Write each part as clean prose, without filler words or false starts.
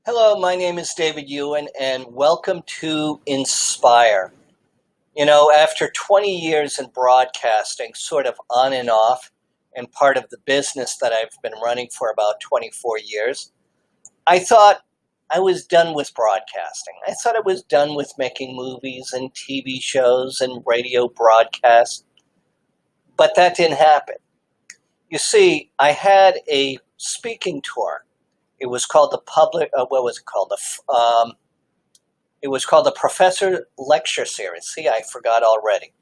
Hello, my name is David Ewan, and welcome to Inspire. You know, after 20 years in broadcasting, sort of on and off, and part of the business that I've been running for about 24 years, I thought I was done with broadcasting. I thought I was done with making movies and TV shows and radio broadcasts, but that didn't happen. You see, I had a speaking tour. It was called the what was it called? It was called the Professor Lecture Series. See, I forgot already.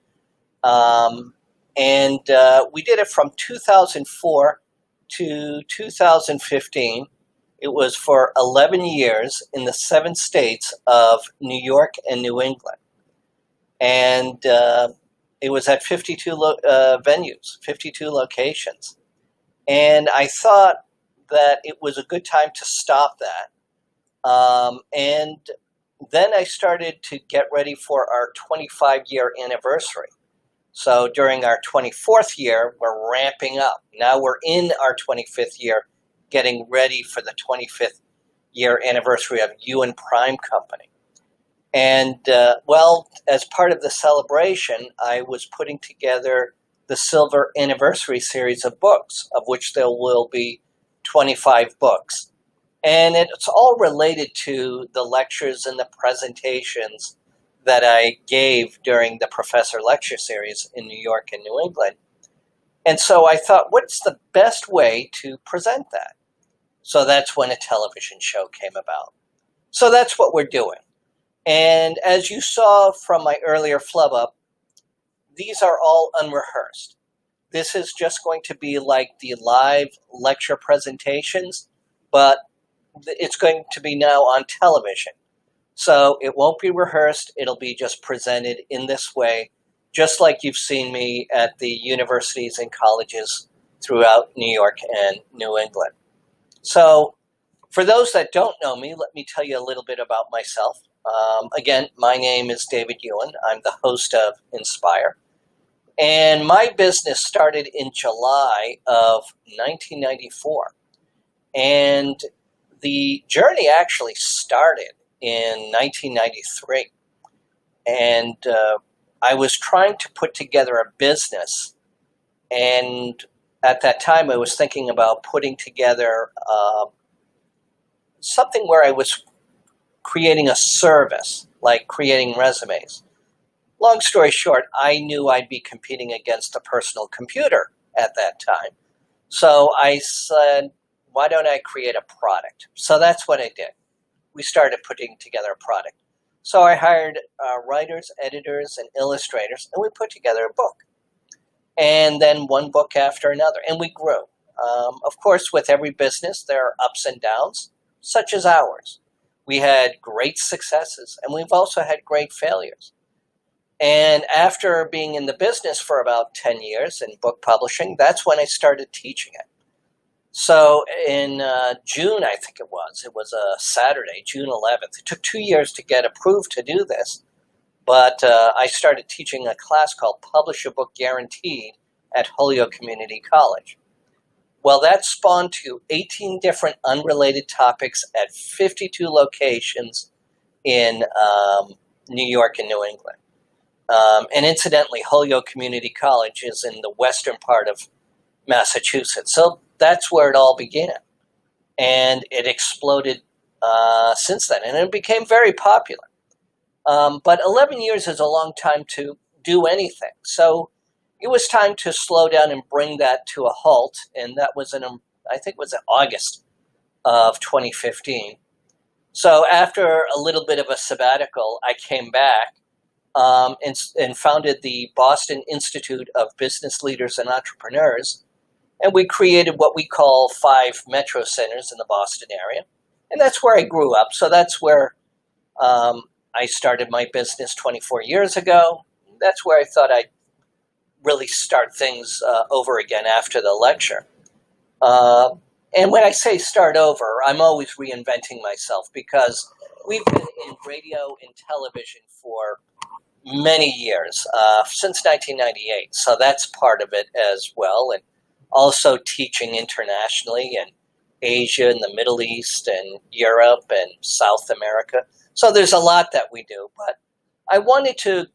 We did it from 2004 to 2015. It was for 11 years in the 7 states of New York and New England. And it was at 52 venues, 52 locations. And I thought that it was a good time to stop that. And then I started to get ready for our 25-year anniversary. So during our 24th year, we're ramping up. Now we're in our 25th year, getting ready for the 25th year anniversary of Ewan Prime Company. And as part of the celebration, I was putting together the Silver Anniversary series of books, of which there will be 25 books. And it's all related to the lectures and the presentations that I gave during the Professor Lecture Series in New York and New England. And so I thought, what's the best way to present that? So that's when a television show came about. So that's what we're doing. And as you saw from my earlier flub up, these are all unrehearsed. This is just going to be like the live lecture presentations, but it's going to be now on television. So it won't be rehearsed. It'll be just presented in this way, just like you've seen me at the universities and colleges throughout New York and New England. So for those that don't know me, let me tell you a little bit about myself. Again, my name is David Ewan. I'm the host of Inspire. And my business started in July of 1994. And the journey actually started in 1993. And I was trying to put together a business. And at that time, I was thinking about putting together something where I was creating a service, like creating resumes. Long story short, I knew I'd be competing against a personal computer at that time. So I said, why don't I create a product? So that's what I did. We started putting together a product. So I hired writers, editors, and illustrators, and we put together a book. And then one book after another, and we grew. Of course, with every business, there are ups and downs, such as ours. We had great successes, and we've also had great failures. And after being in the business for about 10 years in book publishing, that's when I started teaching it. So in June, I think it was a Saturday, June 11th. It took 2 years to get approved to do this, but I started teaching a class called Publish a Book Guaranteed at Holyoke Community College. Well, that spawned to 18 different unrelated topics at 52 locations in New York and New England. And incidentally, Holyoke Community College is in the western part of Massachusetts. So that's where it all began. And it exploded since then. And it became very popular. But 11 years is a long time to do anything. So it was time to slow down and bring that to a halt. And that was I think it was in August of 2015. So after a little bit of a sabbatical, I came back and founded the Boston Institute of Business Leaders and Entrepreneurs, And we created what we call 5 metro centers in the Boston area. And that's where I grew up. So that's where I started my business 24 years ago. That's where I thought I'd really start things over again after the lecture. And when I say start over, I'm always reinventing myself because we've been in radio and television for many years, since 1998. So that's part of it as well. And also teaching internationally in Asia and the Middle East and Europe and South America. So there's a lot that we do. But I wanted to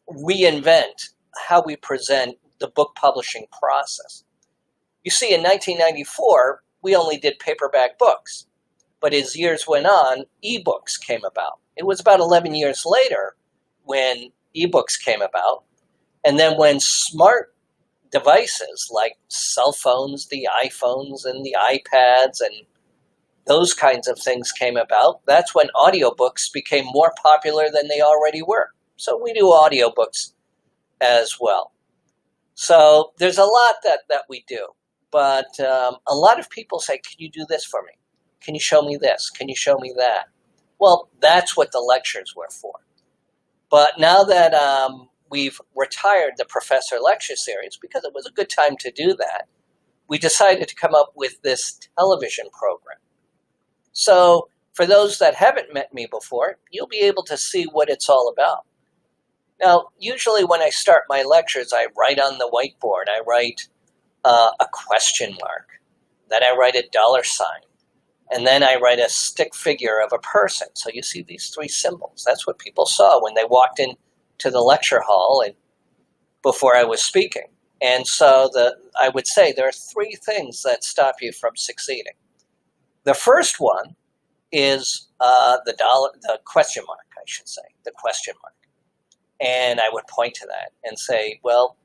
reinvent how we present the book publishing process. You see, in 1994, we only did paperback books. But as years went on, ebooks came about. It was about 11 years later when ebooks came about. And then when smart devices like cell phones, the iPhones and the iPads and those kinds of things came about, that's when audiobooks became more popular than they already were. So we do audiobooks as well. So there's a lot that we do. But a lot of people say, can you do this for me? Can you show me this? Can you show me that? Well, that's what the lectures were for. But now that we've retired the Professor Lecture Series, because it was a good time to do that, we decided to come up with this television program. So for those that haven't met me before, you'll be able to see what it's all about. Now, usually when I start my lectures, I write on the whiteboard. I write a question mark. Then I write a $sign. And then I write a stick figure of a person. So you see these 3 symbols. That's what people saw when they walked into the lecture hall and before I was speaking. And so I would say there are 3 things that stop you from succeeding. The first one is the question mark, I should say, the question mark. And I would point to that and say, well,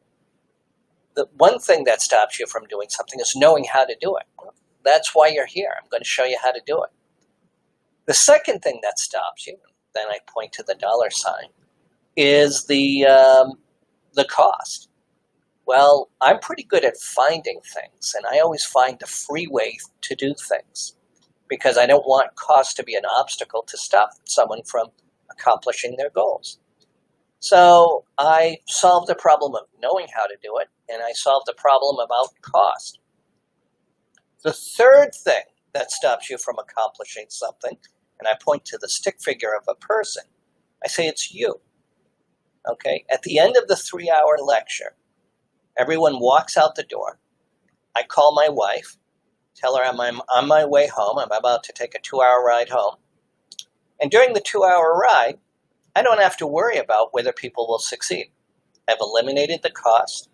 the one thing that stops you from doing something is knowing how to do it. Well, that's why you're here. I'm going to show you how to do it. The second thing that stops you, then I point to the $sign, is the cost. Well, I'm pretty good at finding things, and I always find a free way to do things because I don't want cost to be an obstacle to stop someone from accomplishing their goals. So I solved the problem of knowing how to do it, and I solved the problem about cost. The third thing that stops you from accomplishing something, and I point to the stick figure of a person, I say it's you. Okay? At the end of the 3-hour lecture, everyone walks out the door. I call my wife, tell her I'm on my way home. I'm about to take a 2-hour ride home. And during the 2-hour ride, I don't have to worry about whether people will succeed. I've eliminated the cost.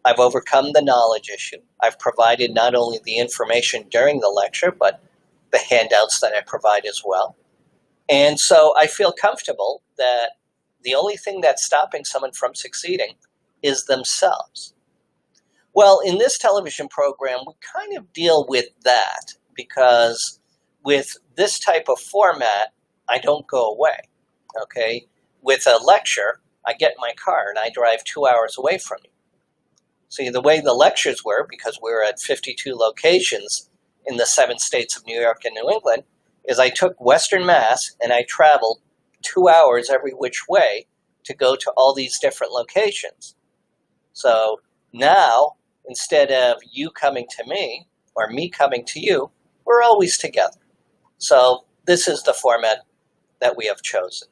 I've overcome the knowledge issue. I've provided not only the information during the lecture, but the handouts that I provide as well. And so I feel comfortable that the only thing that's stopping someone from succeeding is themselves. Well, in this television program, we kind of deal with that because with this type of format, I don't go away. Okay, with a lecture, I get in my car and I drive 2 hours away from you. See, the way the lectures were, because we were at 52 locations in the 7 states of New York and New England, is I took Western Mass and I traveled 2 hours every which way to go to all these different locations. So now, instead of you coming to me or me coming to you, we're always together. So this is the format that we have chosen.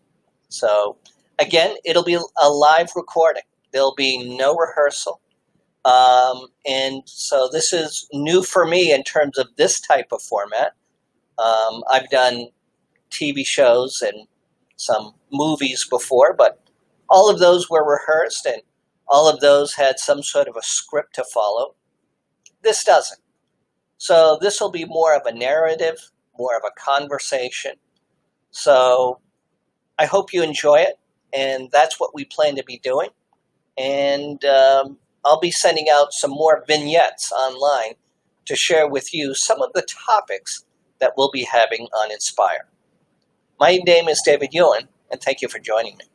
So again, it'll be a live recording. There'll be no rehearsal. And so this is new for me in terms of this type of format. I've done TV shows and some movies before, but all of those were rehearsed and all of those had some sort of a script to follow. This doesn't. So this will be more of a narrative, more of a conversation. So I hope you enjoy it, and that's what we plan to be doing. And I'll be sending out some more vignettes online to share with you some of the topics that we'll be having on Inspire. My name is David Ewan, and thank you for joining me.